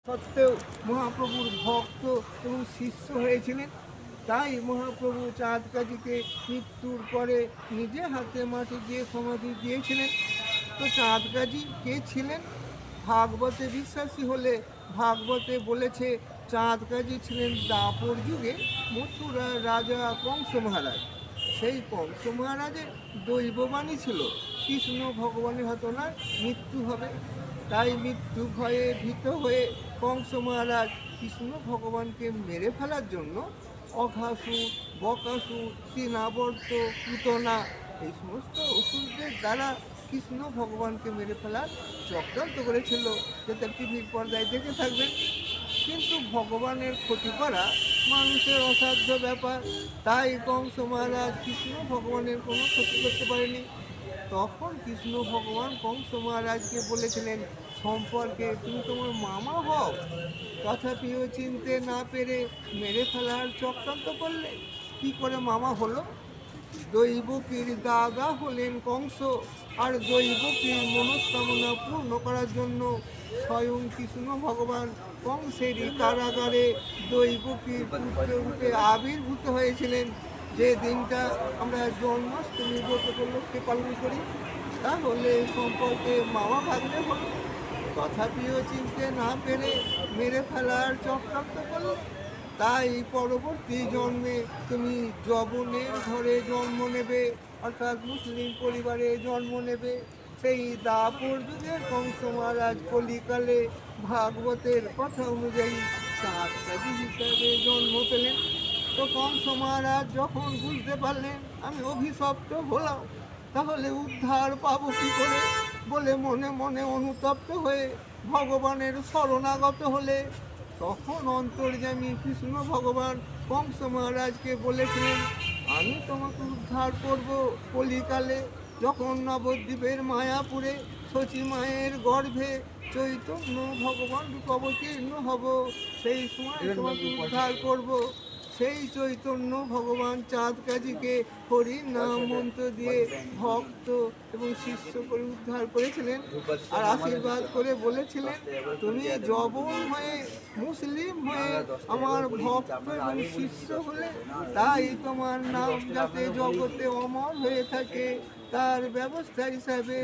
সত্ত্বেও মহাপ্রভুর ভক্ত এবং শিষ্য হয়েছিলেন। তাই মহাপ্রভু চাঁদ কাজীকে মৃত্যুর পরে নিজে হাতে মাটি দিয়ে সমাধি দিয়েছিলেন। তো চাঁদ কাজী কে ছিলেন? ভাগবতে বিশ্বাসী হলে ভাগবতে বলেছে চাঁদ কাজী ছিলেন দাপর যুগে মথুরার রাজা কংস মহারাজ। সেই কংস মহারাজের দৈববাণী ছিল কৃষ্ণ ভগবানের হাতে ওনার মৃত্যু হবে। তাই মৃত্যু ভয়ে ভীত হয়ে কংস মহারাজ কৃষ্ণ ভগবানকে মেরে ফেলার জন্য অঘাসুর, বকাসুর, তৃণাবর্ত, পুতনা এই সমস্ত অসুরদের দ্বারা কৃষ্ণ ভগবানকে মেরে ফেলার চক্রান্ত করেছিল, যেটা টিভির পর্দায় দেখে থাকবেন। কিন্তু ভগবানের ক্ষতি করা মানুষের অসাধ্য ব্যাপার, তাই কংস মহারাজ কৃষ্ণ ভগবানের কোনো ক্ষতি করতে পারেনি। তখন কৃষ্ণ ভগবান কংস মহারাজকে বলেছিলেন সম্পর্কে তুমি তোমার মামা হও, তথাপিও চিনতে না পেরে মেরে ফেলার চক্রান্ত করলে। কি করে মামা হলো? দৈবকীর দাদা হলেন কংস, আর দৈবকীর মনস্কামনা পূর্ণ করার জন্য স্বয়ং কৃষ্ণ ভগবান কংসেরই কারাগারে দৈবকীর পুত্ররূপে আবির্ভূত হয়েছিলেন। যে দিনটা আমরা জন্মাষ্টমী ব্রত উপলক্ষে পালন করি, তাহলে সম্পর্কে মামা ভাগ্নে হল। তথাপিও চিনতে না পেরে মেরে ফেলার চক্রান্ত করল। তাই পরবর্তী জন্মে তুমি যবনের ঘরে জন্ম নেবে, অর্থাৎ মুসলিম পরিবারে জন্ম নেবে। সেই দাপর যুগের কংস মহারাজ কলিকালে ভাগবতের কথা অনুযায়ী চাঁদ কাজী হিসাবে জন্ম পেলেন। তো কংস মহারাজ যখন বুঝতে পারলেন আমি অভিশপ্ত হলাম, তাহলে উদ্ধার পাবো কী করে বলে মনে মনে অনুতপ্ত হয়ে ভগবানের শরণাগত হলে, তখন অন্তর্যামী কৃষ্ণ ভগবান কংস মহারাজকে বলেছিলেন আমি তোমাকে উদ্ধার করব কলিকালে, যখন নবদ্বীপের মায়াপুরে শচী মায়ের গর্ভে চৈতন্য ভগবান রূপ অবতীর্ণ হব, সেই সময় তোমাকে উদ্ধার করব। সেই চৈতন্য ভগবান চাঁদ কাজীকে হরির নাম মন্ত্র দিয়ে ভক্ত এবং শিষ্য করে উদ্ধার করেছিলেন, আর আশীর্বাদ করে বলেছিলেন তুমি যবন হয়ে মুসলিম হয়ে আমার ভক্ত এবং শিষ্য হলে, তাই তোমার নাম যাতে জগতে অমর হয়ে থাকে তার ব্যবস্থা হিসাবে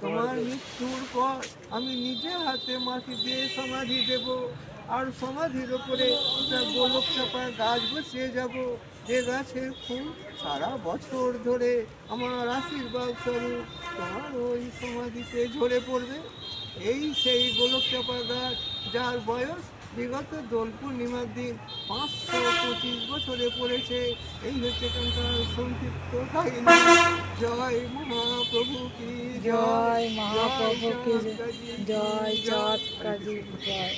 তোমার মৃত্যুর পর আমি নিজে হাতে মাটি দিয়ে সমাধি দেব, আর সমাধির ওপরে গোলক চাপা গাছ বসিয়ে যাব, যে গাছের ফুল সারা বছর ধরে আমার আশীর্বাদ স্বরূপ তোমার ওই সমাধিতে ঝরে পড়বে। এই সেই গোলক চাপা গাছ, যার বয়স বিগত দোল পূর্ণিমার দিন 525 বছরে পড়েছে। এই হচ্ছে এখানকার সংক্ষিপ্ত কাহিনী। জয় মহাপ্রভু কি জয়, মহাপ্রভু কি জয়, চাঁদ কাজী জয়।